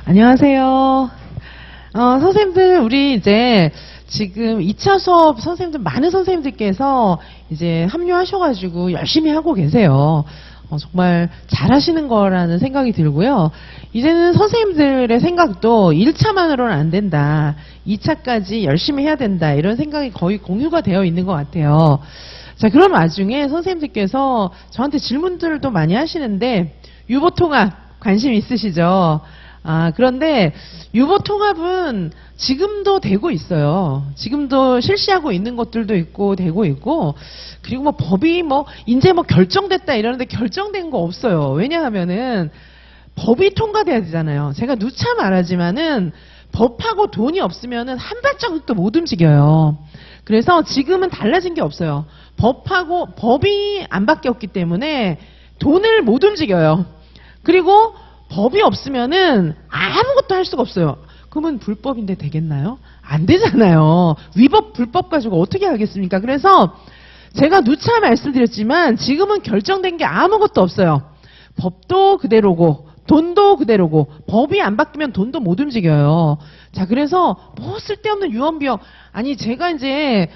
안녕하세요. 선생님들, 우리 이제 지금 2차 수업 선생님들, 많은 선생님들께서 이제 합류하셔가지고 열심히 하고 계세요. 정말 잘하시는 거라는 생각이 들고요. 이제는 선생님들의 생각도 1차만으로는 안 된다. 2차까지 열심히 해야 된다. 이런 생각이 거의 공유가 되어 있는 것 같아요. 자, 그런 와중에 선생님들께서 저한테 질문들도 많이 하시는데, 유보통합 관심 있으시죠? 그런데 유보통합은 지금도 되고 있어요. 지금도 실시하고 있는 것들도 있고 되고 있고, 그리고 뭐 법이 이제 결정됐다 이러는데 결정된 거 없어요. 왜냐하면은 법이 통과돼야 되잖아요. 제가 누차 말하지만은 법하고 돈이 없으면은 한 발자국도 못 움직여요. 그래서 지금은 달라진 게 없어요. 법이 안 바뀌었기 때문에 돈을 못 움직여요. 그리고 법이 없으면은 아무것도 할 수가 없어요. 그러면 불법인데 되겠나요? 안 되잖아요. 위법, 불법 가지고 어떻게 하겠습니까? 그래서 제가 누차 말씀드렸지만 지금은 결정된 게 아무것도 없어요. 법도 그대로고 돈도 그대로고, 법이 안 바뀌면 돈도 못 움직여요. 자, 그래서 쓸데없는 유언비어, 제가 이제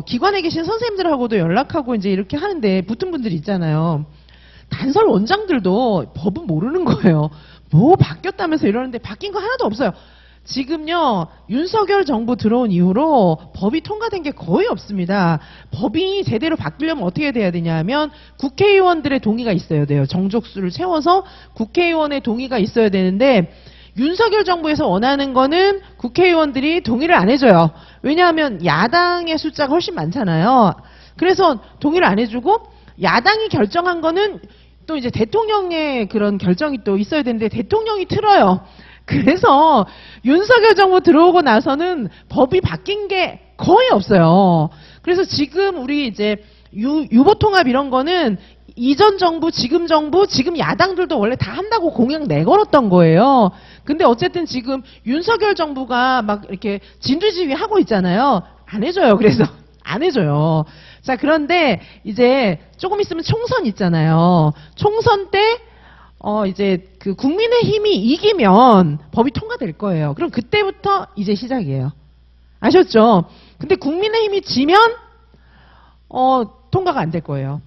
기관에 계신 선생님들하고도 연락하고 이제 이렇게 하는데 붙은 분들이 있잖아요. 단설 원장들도 법은 모르는 거예요. 바뀌었다면서 이러는데 바뀐 거 하나도 없어요. 지금요, 윤석열 정부 들어온 이후로 법이 통과된 게 거의 없습니다. 법이 제대로 바뀌려면 어떻게 돼야 되냐 하면 국회의원들의 동의가 있어야 돼요. 정족수를 채워서 국회의원의 동의가 있어야 되는데, 윤석열 정부에서 원하는 거는 국회의원들이 동의를 안 해줘요. 왜냐하면 야당의 숫자가 훨씬 많잖아요. 그래서 동의를 안 해주고, 야당이 결정한 거는 또 이제 대통령의 그런 결정이 또 있어야 되는데 대통령이 틀어요. 그래서 윤석열 정부 들어오고 나서는 법이 바뀐 게 거의 없어요. 그래서 지금 우리 이제 유보통합 이런 거는 이전 정부, 지금 야당들도 원래 다 한다고 공약 내걸었던 거예요. 근데 어쨌든 지금 윤석열 정부가 막 이렇게 진두지휘 하고 있잖아요. 안 해줘요. 그래서 안 해줘요. 자, 그런데 이제 조금 있으면 총선 있잖아요. 총선 때 이제 그 국민의힘이 이기면 법이 통과될 거예요. 그럼 그때부터 이제 시작이에요. 아셨죠? 근데 국민의힘이 지면 통과가 안 될 거예요.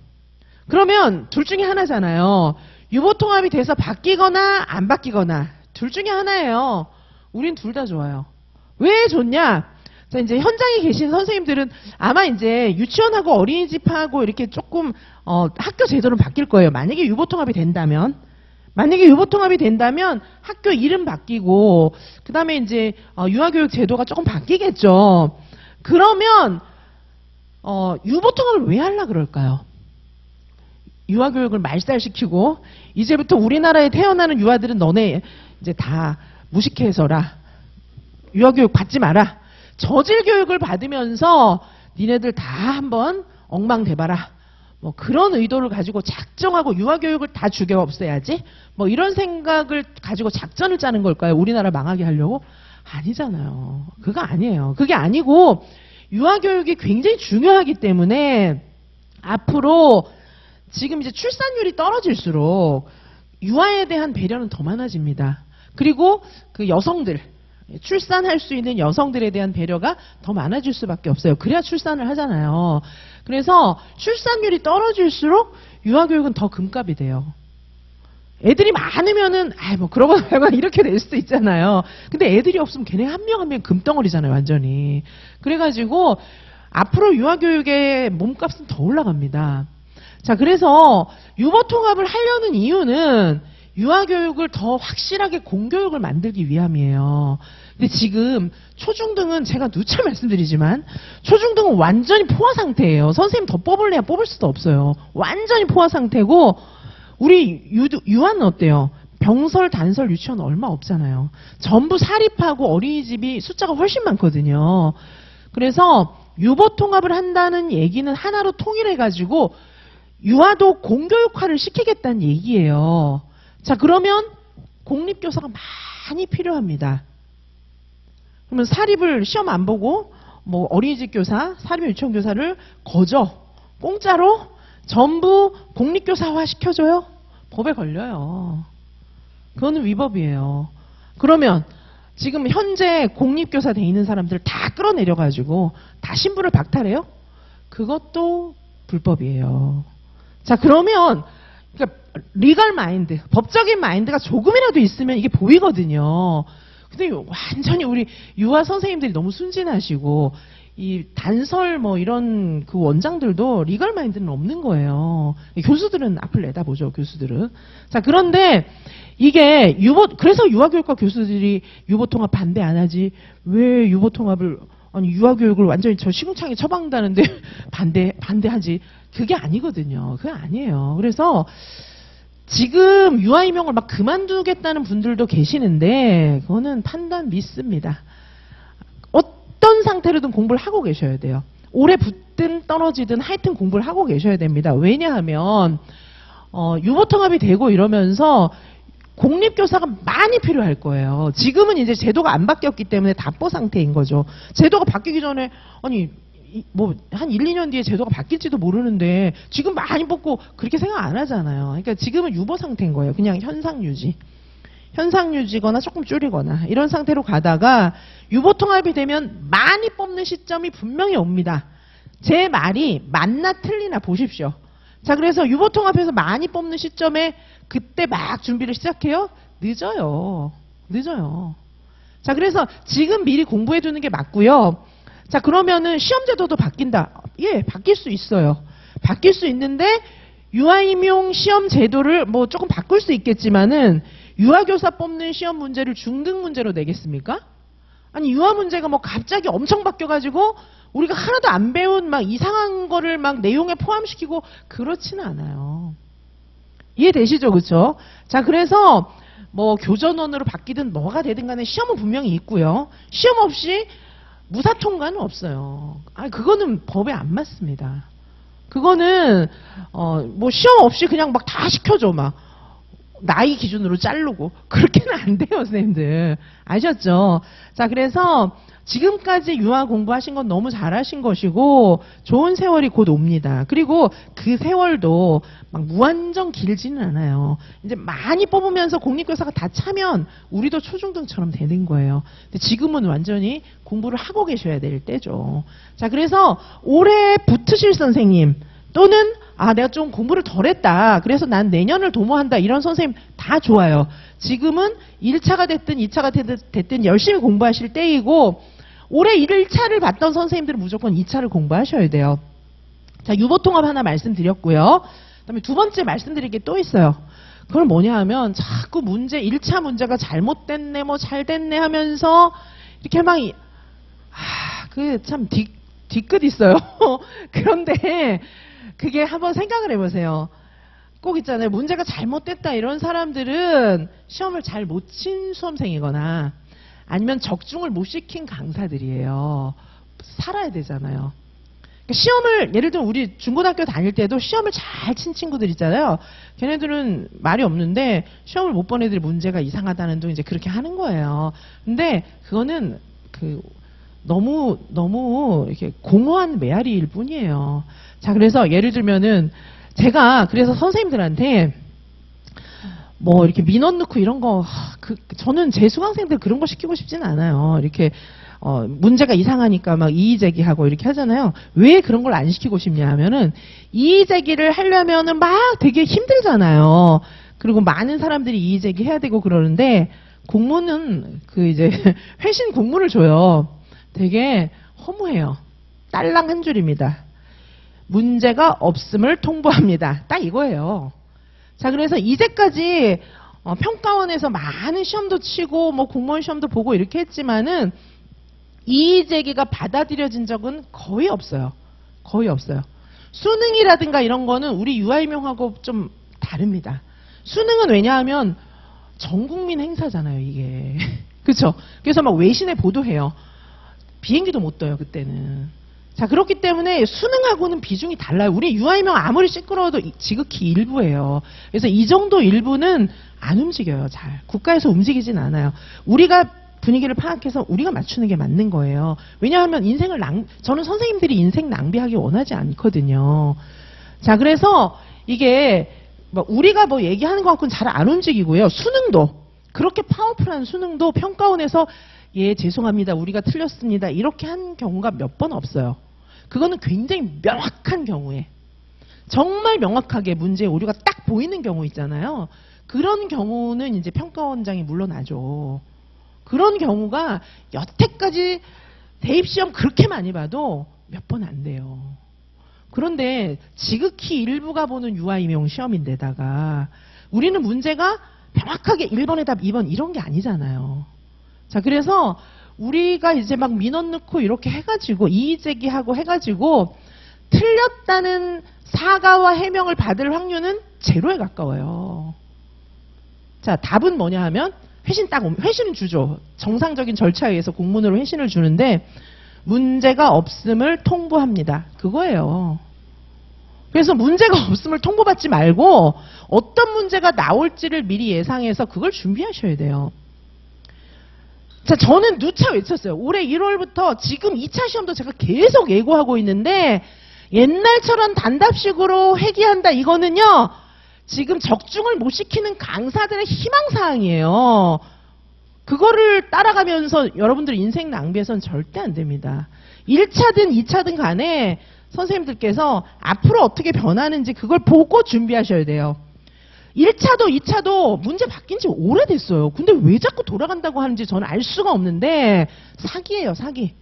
그러면 둘 중에 하나잖아요. 유보통합이 돼서 바뀌거나 안 바뀌거나 둘 중에 하나예요. 우린 둘 다 좋아요. 왜 좋냐? 자, 이제 현장에 계신 선생님들은 아마 이제 유치원하고 어린이집하고 이렇게 조금 학교 제도는 바뀔 거예요. 만약에 유보통합이 된다면 학교 이름 바뀌고 그다음에 이제 유아교육 제도가 조금 바뀌겠죠. 그러면 유보통합을 왜 하려 그럴까요? 유아교육을 말살시키고 이제부터 우리나라에 태어나는 유아들은 너네 이제 다 무식해서라. 유아교육 받지 마라. 저질교육을 받으면서 니네들 다 한번 엉망대봐라. 그런 의도를 가지고 작정하고 유아교육을 다 죽여 없애야지. 이런 생각을 가지고 작전을 짜는 걸까요? 우리나라 망하게 하려고? 아니잖아요. 그거 아니에요. 그게 아니고 유아교육이 굉장히 중요하기 때문에 앞으로 지금 이제 출산율이 떨어질수록 유아에 대한 배려는 더 많아집니다. 그리고 그 여성들, 출산할 수 있는 여성들에 대한 배려가 더 많아질 수밖에 없어요. 그래야 출산을 하잖아요. 그래서 출산율이 떨어질수록 유아교육은 더 금값이 돼요. 애들이 많으면은 그러고 말고 이렇게 될 수도 있잖아요. 근데 애들이 없으면 걔네 한 명 한 명 금덩어리잖아요, 완전히. 그래가지고 앞으로 유아교육의 몸값은 더 올라갑니다. 자, 그래서 유보통합을 하려는 이유는 유아교육을 더 확실하게 공교육을 만들기 위함이에요. 근데 지금 초중등은 제가 누차 말씀드리지만 초중등은 완전히 포화 상태예요. 선생님 더 뽑을래야 뽑을 수도 없어요. 완전히 포화 상태고 우리 유아는 어때요? 병설, 단설, 유치원 얼마 없잖아요. 전부 사립하고 어린이집이 숫자가 훨씬 많거든요. 그래서 유보통합을 한다는 얘기는 하나로 통일해가지고 유아도 공교육화를 시키겠다는 얘기예요. 자, 그러면 공립교사가 많이 필요합니다. 그러면 사립을 시험 안 보고 어린이집 교사, 사립 유치원 교사를 공짜로 전부 공립교사화 시켜줘요? 법에 걸려요. 그거는 위법이에요. 그러면 지금 현재 공립교사 돼 있는 사람들 다 끌어내려가지고 다 신분을 박탈해요? 그것도 불법이에요. 자, 그러면 그러니까 리걸 마인드, 법적인 마인드가 조금이라도 있으면 이게 보이거든요. 근데 완전히 우리 유아 선생님들이 너무 순진하시고 이 단설 뭐 이런 그 원장들도 리걸 마인드는 없는 거예요. 교수들은 앞을 내다보죠, 교수들은. 자, 그런데 이게 그래서 유아교육과 교수들이 유보통합 반대 안 하지. 왜 유보통합을, 아니, 유아교육을 완전히 저 시궁창에 처방한다는데 반대하지. 그게 아니거든요. 그게 아니에요. 그래서 지금 유아임용을 막 그만두겠다는 분들도 계시는데, 그거는 판단 미스입니다. 어떤 상태로든 공부를 하고 계셔야 돼요. 오래 붙든 떨어지든 하여튼 공부를 하고 계셔야 됩니다. 왜냐하면, 유보통합이 되고 이러면서 공립교사가 많이 필요할 거예요. 지금은 이제 제도가 안 바뀌었기 때문에 답보 상태인 거죠. 제도가 바뀌기 전에, 아니, 뭐, 한 1, 2년 뒤에 제도가 바뀔지도 모르는데, 지금 많이 뽑고 그렇게 생각 안 하잖아요. 그러니까 지금은 유보 상태인 거예요. 그냥 현상 유지. 현상 유지거나 조금 줄이거나, 이런 상태로 가다가, 유보 통합이 되면 많이 뽑는 시점이 분명히 옵니다. 제 말이 맞나 틀리나 보십시오. 자, 그래서 유보 통합에서 많이 뽑는 시점에 그때 막 준비를 시작해요? 늦어요. 늦어요. 자, 그래서 지금 미리 공부해 두는 게 맞고요. 자, 그러면은 시험제도도 바뀐다. 예, 바뀔 수 있어요. 바뀔 수 있는데 유아임용 시험제도를 뭐 조금 바꿀 수 있겠지만은 유아교사 뽑는 시험 문제를 중등 문제로 내겠습니까? 아니, 유아 문제가 뭐 갑자기 엄청 바뀌어가지고 우리가 하나도 안 배운 막 이상한 거를 막 내용에 포함시키고 그렇지는 않아요. 이해되시죠? 그렇죠? 자, 그래서 뭐 교전원으로 바뀌든 뭐가 되든 간에 시험은 분명히 있고요. 시험 없이 무사 통과는 없어요. 아, 그거는 법에 안 맞습니다. 그거는 뭐 시험 없이 그냥 막 다 시켜줘 막 나이 기준으로 자르고 그렇게는 안 돼요, 선생님들. 아셨죠? 자, 그래서 지금까지 유아 공부하신 건 너무 잘하신 것이고 좋은 세월이 곧 옵니다. 그리고 그 세월도 막 무한정 길지는 않아요. 이제 많이 뽑으면서 공립교사가 다 차면 우리도 초중등처럼 되는 거예요. 근데 지금은 완전히 공부를 하고 계셔야 될 때죠. 자, 그래서 올해 붙으실 선생님 또는 내가 좀 공부를 덜 했다. 그래서 난 내년을 도모한다. 이런 선생님 다 좋아요. 지금은 1차가 됐든 2차가 됐든 열심히 공부하실 때이고 올해 1차를 봤던 선생님들은 무조건 2차를 공부하셔야 돼요. 자, 유보통합 하나 말씀드렸고요. 그다음에 두 번째 말씀드릴 게 또 있어요. 그건 뭐냐 하면 자꾸 1차 문제가 잘못됐네 뭐 잘됐네 하면서 이렇게 막 그 참 뒤끝 있어요. 그런데 그게 한번 생각을 해보세요. 꼭 있잖아요. 문제가 잘못됐다 이런 사람들은 시험을 잘 못 친 수험생이거나 아니면 적중을 못 시킨 강사들이에요. 살아야 되잖아요. 시험을 예를 들면 우리 중고등학교 다닐 때도 시험을 잘 친 친구들 있잖아요. 걔네들은 말이 없는데 시험을 못 본 애들이 문제가 이상하다는 둥 이제 그렇게 하는 거예요. 근데 그거는 너무 이렇게 공허한 메아리일 뿐이에요. 자, 그래서 예를 들면은 제가 그래서 선생님들한테 뭐 이렇게 민원 넣고 이런 거 저는 제 수강생들 그런 거 시키고 싶지는 않아요. 이렇게 문제가 이상하니까 막 이의 제기하고 이렇게 하잖아요. 왜 그런 걸 안 시키고 싶냐 하면은 이의 제기를 하려면은 막 되게 힘들잖아요. 그리고 많은 사람들이 이의 제기해야 되고 그러는데 공무는 이제 회신 공문을 줘요. 되게 허무해요. 딸랑 한 줄입니다. 문제가 없음을 통보합니다. 딱 이거예요. 자, 그래서 이제까지 평가원에서 많은 시험도 치고 뭐 공무원 시험도 보고 이렇게 했지만은 이의 제기가 받아들여진 적은 거의 없어요. 거의 없어요. 수능이라든가 이런 거는 우리 유아임용하고 좀 다릅니다. 수능은 왜냐하면 전 국민 행사잖아요, 이게. 그렇죠? 그래서 막 외신에 보도해요. 비행기도 못 떠요, 그때는. 자, 그렇기 때문에 수능하고는 비중이 달라요. 우리 유아임용 아무리 시끄러워도 지극히 일부예요. 그래서 이 정도 일부는 안 움직여요, 잘. 국가에서 움직이진 않아요. 우리가 분위기를 파악해서 우리가 맞추는 게 맞는 거예요. 왜냐하면 저는 선생님들이 인생 낭비하기 원하지 않거든요. 자, 그래서 이게 우리가 뭐 얘기하는 것 같고는 잘 안 움직이고요. 수능도 그렇게 파워풀한 수능도 평가원에서 예, 죄송합니다. 우리가 틀렸습니다. 이렇게 한 경우가 몇 번 없어요. 그거는 굉장히 명확한 경우에. 정말 명확하게 문제의 오류가 딱 보이는 경우 있잖아요. 그런 경우는 이제 평가원장이 물러나죠. 그런 경우가 여태까지 대입시험 그렇게 많이 봐도 몇 번 안 돼요. 그런데 지극히 일부가 보는 유아임용 시험인데다가 우리는 문제가 명확하게 1번에 답 2번 이런 게 아니잖아요. 자, 그래서 우리가 이제 막 민원 넣고 이렇게 해가지고 이의제기하고 해가지고 틀렸다는 사과와 해명을 받을 확률은 제로에 가까워요. 자, 답은 뭐냐 하면 회신은 주죠. 정상적인 절차에 의해서 공문으로 회신을 주는데 문제가 없음을 통보합니다. 그거예요. 그래서 문제가 없음을 통보받지 말고 어떤 문제가 나올지를 미리 예상해서 그걸 준비하셔야 돼요. 자, 저는 누차 외쳤어요. 올해 1월부터 지금 2차 시험도 제가 계속 예고하고 있는데 옛날처럼 단답식으로 회귀한다 이거는요. 지금 적중을 못 시키는 강사들의 희망사항이에요. 그거를 따라가면서 여러분들 인생 낭비해서는 절대 안 됩니다. 1차든 2차든 간에 선생님들께서 앞으로 어떻게 변하는지 그걸 보고 준비하셔야 돼요. 1차도 2차도 문제 바뀐 지 오래됐어요. 근데 왜 자꾸 돌아간다고 하는지 저는 알 수가 없는데 사기예요, 사기.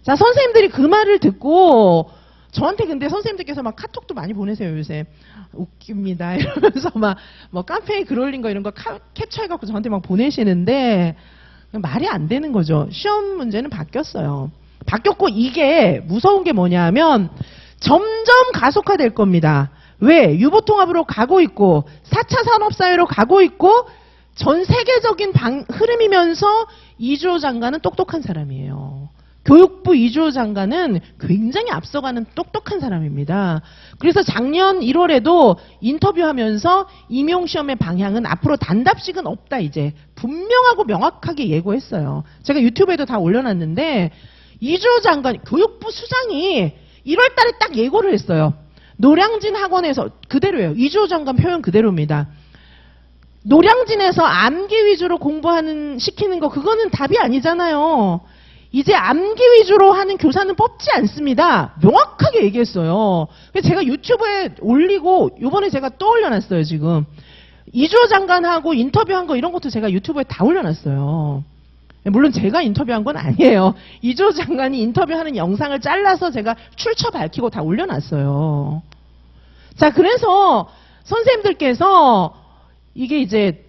자, 선생님들이 그 말을 듣고 저한테 근데 선생님들께서 막 카톡도 많이 보내세요, 요새. 웃깁니다. 이러면서 막 뭐 카페에 글 올린 거 이런 거 캡처해갖고 저한테 막 보내시는데 말이 안 되는 거죠. 시험 문제는 바뀌었어요. 바뀌었고 이게 무서운 게 뭐냐 하면 점점 가속화될 겁니다. 왜? 유보통합으로 가고 있고 4차 산업사회로 가고 있고 전 세계적인 흐름이면서 이주호 장관은 똑똑한 사람이에요. 교육부 이주호 장관은 굉장히 앞서가는 똑똑한 사람입니다. 그래서 작년 1월에도 인터뷰하면서 임용시험의 방향은 앞으로 단답식은 없다 이제 분명하고 명확하게 예고했어요. 제가 유튜브에도 다 올려놨는데 이주호 장관 교육부 수장이 1월 달에 딱 예고를 했어요. 노량진 학원에서 그대로예요. 이주호 장관 표현 그대로입니다. 노량진에서 암기 위주로 시키는 거 그거는 답이 아니잖아요. 이제 암기 위주로 하는 교사는 뽑지 않습니다. 명확하게 얘기했어요. 그래서 제가 유튜브에 올리고 이번에 제가 또 올려놨어요. 지금 이주호 장관하고 인터뷰한 거 이런 것도 제가 유튜브에 다 올려놨어요. 물론 제가 인터뷰한 건 아니에요. 이주호 장관이 인터뷰하는 영상을 잘라서 제가 출처 밝히고 다 올려놨어요. 자, 그래서 선생님들께서 이게 이제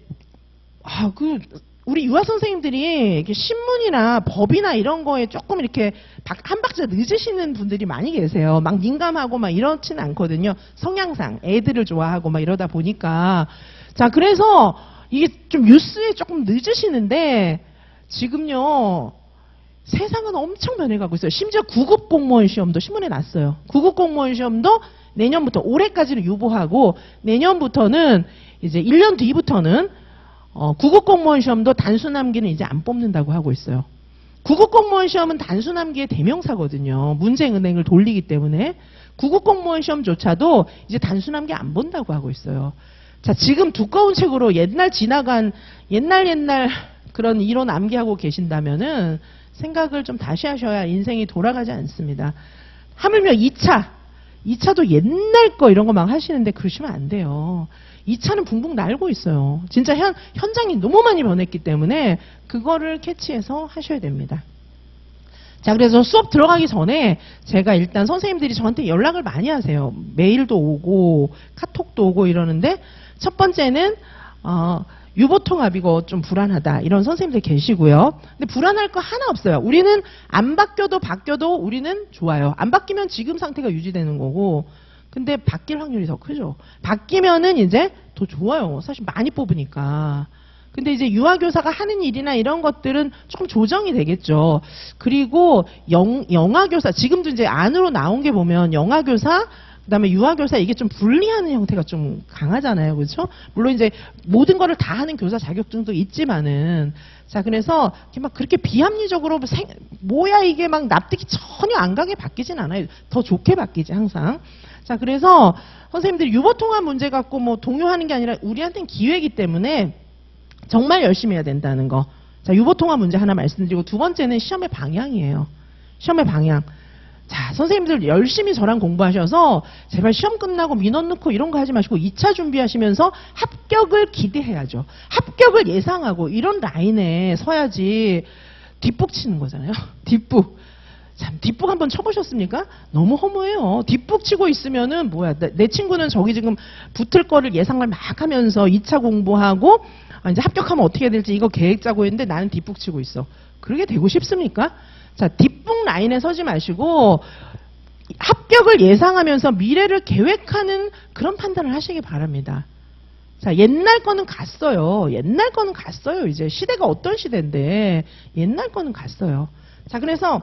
우리 유아 선생님들이 이렇게 신문이나 법이나 이런 거에 조금 이렇게 한 박자 늦으시는 분들이 많이 계세요. 막 민감하고 막 이렇지는 않거든요. 성향상 애들을 좋아하고 막 이러다 보니까 자, 그래서 이게 좀 뉴스에 조금 늦으시는데 지금요 세상은 엄청 변해가고 있어요. 심지어 9급 공무원 시험도 신문에 났어요. 9급 공무원 시험도 내년부터 올해까지는 유보하고 내년부터는 이제 1년 뒤부터는 9급 공무원 시험도 단순 암기는 이제 안 뽑는다고 하고 있어요. 9급 공무원 시험은 단순 암기의 대명사거든요. 문제은행을 돌리기 때문에 9급 공무원 시험조차도 이제 단순 암기 안 본다고 하고 있어요. 자, 지금 두꺼운 책으로 옛날 지나간 옛날 그런 이론 암기하고 계신다면은 생각을 좀 다시 하셔야 인생이 돌아가지 않습니다. 하물며 2차도 옛날 거 이런 거 막 하시는데 그러시면 안 돼요. 2차는 붕붕 날고 있어요. 진짜 현장이 너무 많이 변했기 때문에 그거를 캐치해서 하셔야 됩니다. 자, 그래서 수업 들어가기 전에 제가 일단 선생님들이 저한테 연락을 많이 하세요. 메일도 오고 카톡도 오고 이러는데 첫 번째는 유보통합 이거 좀 불안하다 이런 선생님들 계시고요. 근데 불안할 거 하나 없어요. 우리는 안 바뀌어도 우리는 좋아요. 안 바뀌면 지금 상태가 유지되는 거고 근데 바뀔 확률이 더 크죠. 바뀌면은 이제 더 좋아요. 사실 많이 뽑으니까. 근데 이제 유아교사가 하는 일이나 이런 것들은 조금 조정이 되겠죠. 그리고 영아교사, 지금도 이제 안으로 나온 게 보면 영아교사, 그 다음에 유아교사 이게 좀 분리하는 형태가 좀 강하잖아요. 그렇죠? 물론 이제 모든 거를 다 하는 교사 자격증도 있지만은 자, 그래서 막 그렇게 비합리적으로 뭐야 이게 막 납득이 전혀 안 가게 바뀌진 않아요. 더 좋게 바뀌지 항상. 자, 그래서 선생님들이 유보통합 문제 갖고 뭐 동요하는 게 아니라 우리한테는 기회이기 때문에 정말 열심히 해야 된다는 거. 자, 유보통합 문제 하나 말씀드리고 두 번째는 시험의 방향이에요. 시험의 방향. 자, 선생님들 열심히 저랑 공부하셔서 제발 시험 끝나고 민원 넣고 이런 거 하지 마시고 2차 준비하시면서 합격을 기대해야죠. 합격을 예상하고 이런 라인에 서야지 뒷북 치는 거잖아요. 뒷북. 참, 뒷북 한번 쳐보셨습니까? 너무 허무해요. 뒷북 치고 있으면은 뭐야. 내 친구는 저기 지금 붙을 거를 예상을 막 하면서 2차 공부하고 이제 합격하면 어떻게 해야 될지 이거 계획 짜고 있는데 나는 뒷북 치고 있어. 그러게 되고 싶습니까? 자, 뒷북 라인에 서지 마시고 합격을 예상하면서 미래를 계획하는 그런 판단을 하시기 바랍니다. 자, 옛날 거는 갔어요. 옛날 거는 갔어요. 이제 시대가 어떤 시대인데 옛날 거는 갔어요. 자, 그래서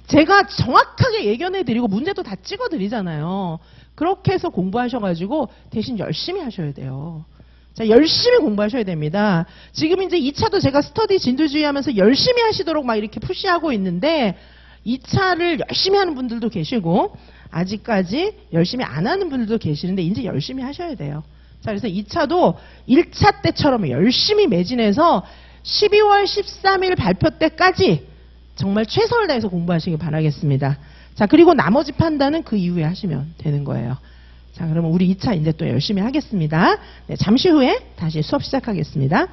제가 정확하게 예견해드리고 문제도 다 찍어드리잖아요. 그렇게 해서 공부하셔가지고 대신 열심히 하셔야 돼요. 자, 열심히 공부하셔야 됩니다. 지금 이제 2차도 제가 스터디 진두지휘 하면서 열심히 하시도록 막 이렇게 푸시하고 있는데 2차를 열심히 하는 분들도 계시고 아직까지 열심히 안 하는 분들도 계시는데 이제 열심히 하셔야 돼요. 자, 그래서 2차도 1차 때처럼 열심히 매진해서 12월 13일 발표 때까지 정말 최선을 다해서 공부하시기 바라겠습니다. 자, 그리고 나머지 판단은 그 이후에 하시면 되는 거예요. 자, 그러면 우리 2차 이제 또 열심히 하겠습니다. 네, 잠시 후에 다시 수업 시작하겠습니다.